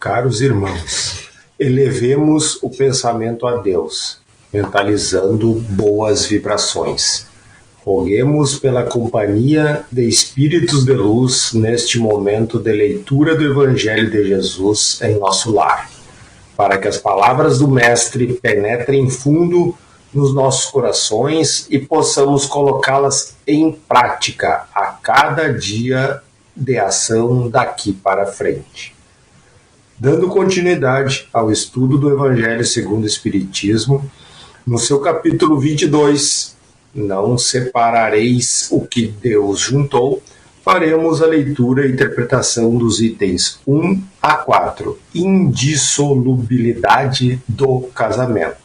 Caros irmãos, elevemos o pensamento a Deus, mentalizando boas vibrações. Roguemos pela companhia de espíritos de luz neste momento de leitura do Evangelho de Jesus em nosso lar, para que as palavras do Mestre penetrem fundo nos nossos corações e possamos colocá-las em prática a cada dia de ação daqui para frente. Dando continuidade ao estudo do Evangelho segundo o Espiritismo, no seu capítulo 22, Não separareis o que Deus juntou, faremos a leitura e interpretação dos itens 1 a 4, indissolubilidade do casamento.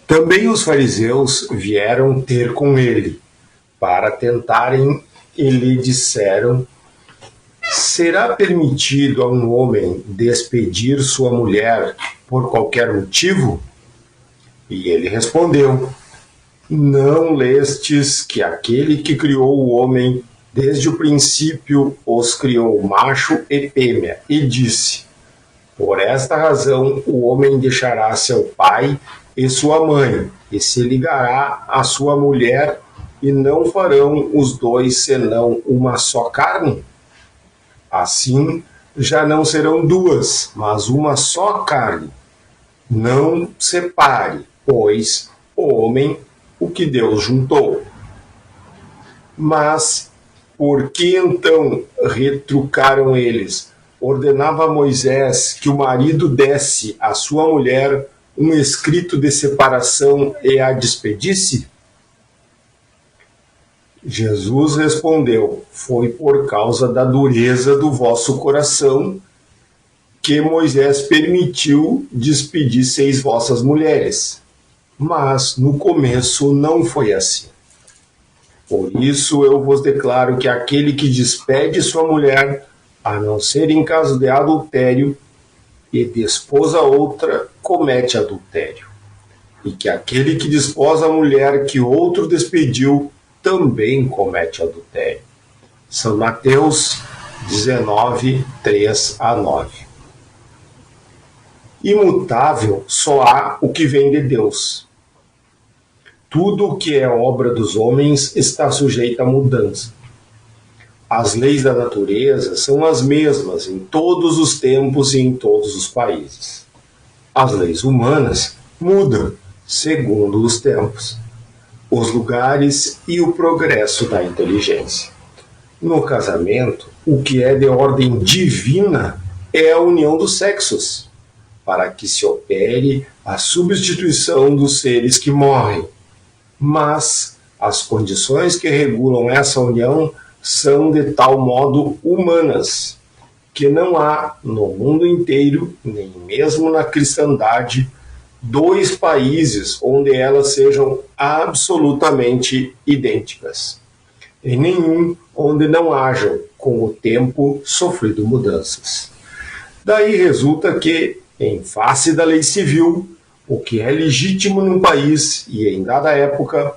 Também os fariseus vieram ter com ele, para tentarem, e lhe disseram: será permitido a um homem despedir sua mulher por qualquer motivo? E ele respondeu: não lestes que aquele que criou o homem desde o princípio os criou macho e fêmea, e disse: por esta razão o homem deixará seu pai e sua mãe, e se ligará à sua mulher, e não farão os dois senão uma só carne? Assim, já não serão duas, mas uma só carne. Não separe, pois, o homem o que Deus juntou. Mas, por que então retrucaram eles? Ordenava Moisés que o marido desse à sua mulher um escrito de separação e a despedisse? Jesus respondeu: foi por causa da dureza do vosso coração que Moisés permitiu despedisseis vossas mulheres. Mas no começo não foi assim. Por isso eu vos declaro que aquele que despede sua mulher, a não ser em caso de adultério, e desposa outra, comete adultério. E que aquele que desposa a mulher que outro despediu, também comete adultério. São Mateus 19, 3 a 9. Imutável só há o que vem de Deus. Tudo o que é obra dos homens está sujeito a mudança. As leis da natureza são as mesmas em todos os tempos e em todos os países. As leis humanas mudam segundo os tempos, os lugares e o progresso da inteligência. No casamento, o que é de ordem divina é a união dos sexos, para que se opere a substituição dos seres que morrem. Mas as condições que regulam essa união são de tal modo humanas, que não há no mundo inteiro, nem mesmo na cristandade, dois países onde elas sejam absolutamente idênticas, e nenhum onde não hajam, com o tempo, sofrido mudanças. Daí resulta que, em face da lei civil, o que é legítimo num país e em dada época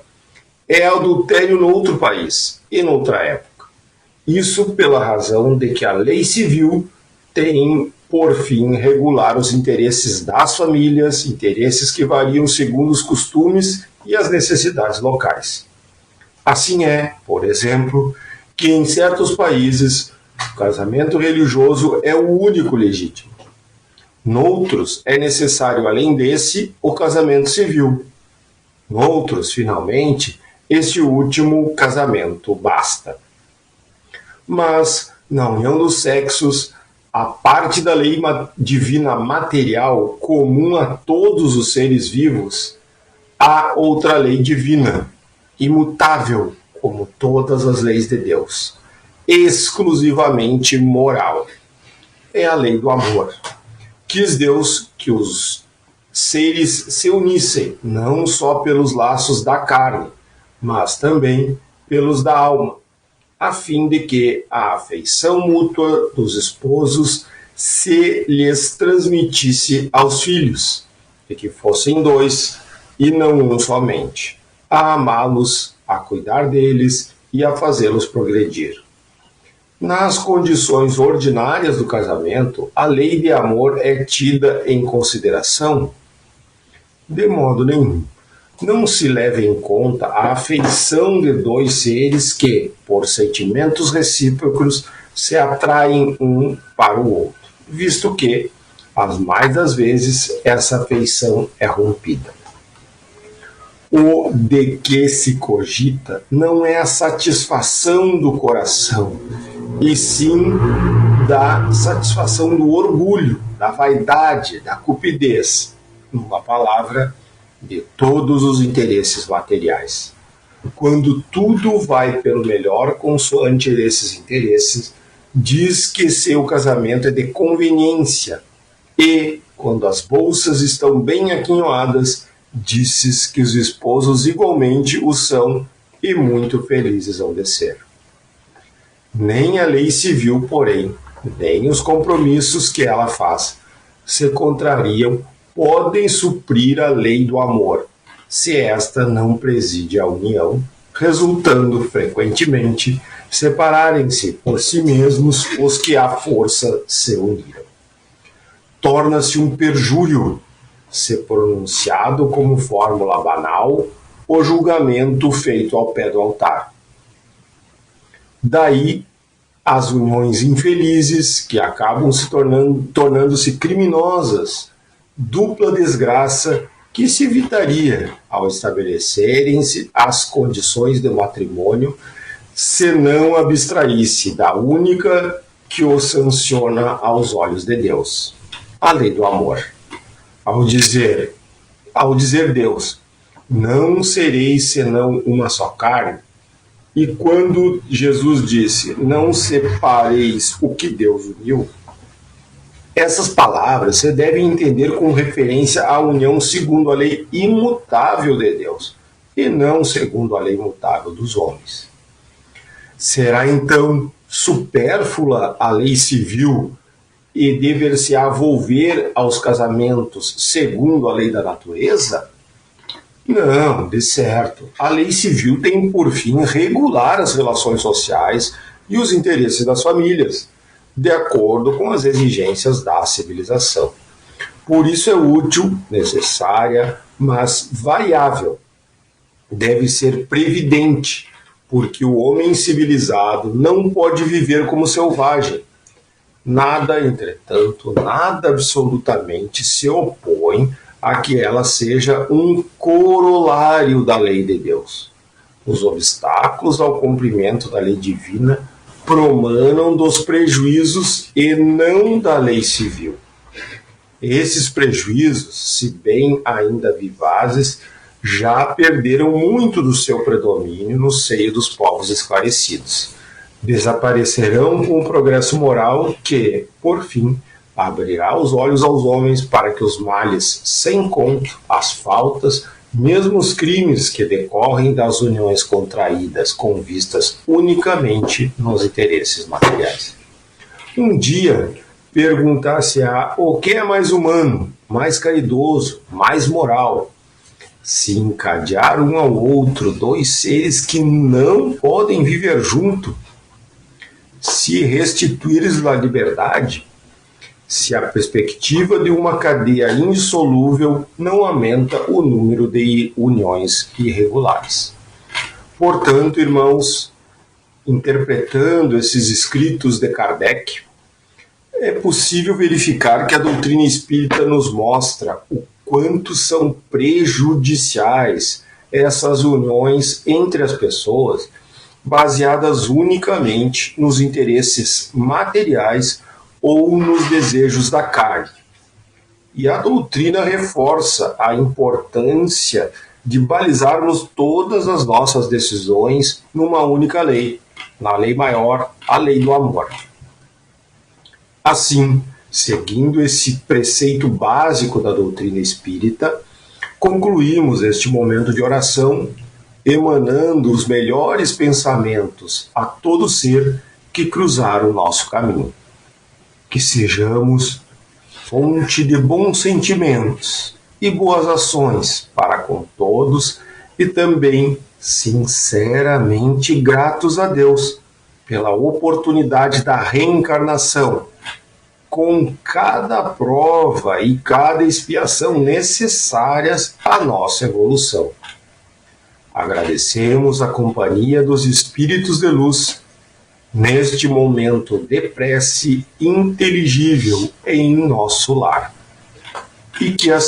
é adultério no outro país e noutra época. Isso pela razão de que a lei civil tem por fim regular os interesses das famílias, interesses que variam segundo os costumes e as necessidades locais. Assim é, por exemplo, que em certos países o casamento religioso é o único legítimo. Noutros é necessário, além desse, o casamento civil. Noutros, finalmente, este último casamento basta. Mas, na união dos sexos, a parte da lei divina material comum a todos os seres vivos, há outra lei divina, imutável, como todas as leis de Deus, exclusivamente moral. É a lei do amor. Quis Deus que os seres se unissem, não só pelos laços da carne, mas também pelos da alma, a fim de que a afeição mútua dos esposos se lhes transmitisse aos filhos, e que fossem dois e não um somente, a amá-los, a cuidar deles e a fazê-los progredir. Nas condições ordinárias do casamento, a lei de amor é tida em consideração? De modo nenhum. Não se leva em conta a afeição de dois seres que, por sentimentos recíprocos, se atraem um para o outro, visto que, as mais das vezes, essa afeição é rompida. O de que se cogita não é a satisfação do coração, e sim da satisfação do orgulho, da vaidade, da cupidez, numa palavra, de todos os interesses materiais. Quando tudo vai pelo melhor consoante esses interesses, diz que seu casamento é de conveniência, e, quando as bolsas estão bem aquinhoadas, dizes que os esposos igualmente o são e muito felizes ao descer. Nem a lei civil, porém, nem os compromissos que ela faz se contrariam, podem suprir a lei do amor, se esta não preside a união, resultando frequentemente separarem-se por si mesmos os que à força se uniram. Torna-se um perjúrio, se pronunciado como fórmula banal, o julgamento feito ao pé do altar. Daí as uniões infelizes, que acabam se tornando-se criminosas, dupla desgraça que se evitaria ao estabelecerem-se as condições do matrimônio, se não abstraísse da única que o sanciona aos olhos de Deus, a lei do amor. Ao dizer Deus, não sereis senão uma só carne, e quando Jesus disse, não separeis o que Deus uniu, essas palavras você deve entender com referência à união segundo a lei imutável de Deus, e não segundo a lei imutável dos homens. Será então supérflua a lei civil e dever-se-á volver aos casamentos segundo a lei da natureza? Não, de certo. A lei civil tem por fim regular as relações sociais e os interesses das famílias, de acordo com as exigências da civilização. Por isso é útil, necessária, mas variável. Deve ser previdente, porque o homem civilizado não pode viver como selvagem. Nada, entretanto, nada absolutamente se opõe a que ela seja um corolário da lei de Deus. Os obstáculos ao cumprimento da lei divina promanam dos prejuízos e não da lei civil. Esses prejuízos, se bem ainda vivazes, já perderam muito do seu predomínio no seio dos povos esclarecidos. Desaparecerão com o progresso moral que, por fim, abrirá os olhos aos homens para que os males sem conto, as faltas, mesmo os crimes que decorrem das uniões contraídas com vistas unicamente nos interesses materiais. Um dia, perguntar-se-á o que é mais humano, mais caridoso, mais moral, se encadear um ao outro dois seres que não podem viver junto, se restituires a liberdade, se a perspectiva de uma cadeia indissolúvel não aumenta o número de uniões irregulares. Portanto, irmãos, interpretando esses escritos de Kardec, é possível verificar que a doutrina espírita nos mostra o quanto são prejudiciais essas uniões entre as pessoas, baseadas unicamente nos interesses materiais ou nos desejos da carne. E a doutrina reforça a importância de balizarmos todas as nossas decisões numa única lei, na lei maior, a lei do amor. Assim, seguindo esse preceito básico da doutrina espírita, concluímos este momento de oração emanando os melhores pensamentos a todo ser que cruzar o nosso caminho. Que sejamos fonte de bons sentimentos e boas ações para com todos e também sinceramente gratos a Deus, pela oportunidade da reencarnação, com cada prova e cada expiação necessárias à nossa evolução. Agradecemos a companhia dos espíritos de luz neste momento de prece inteligível em nosso lar. E que assim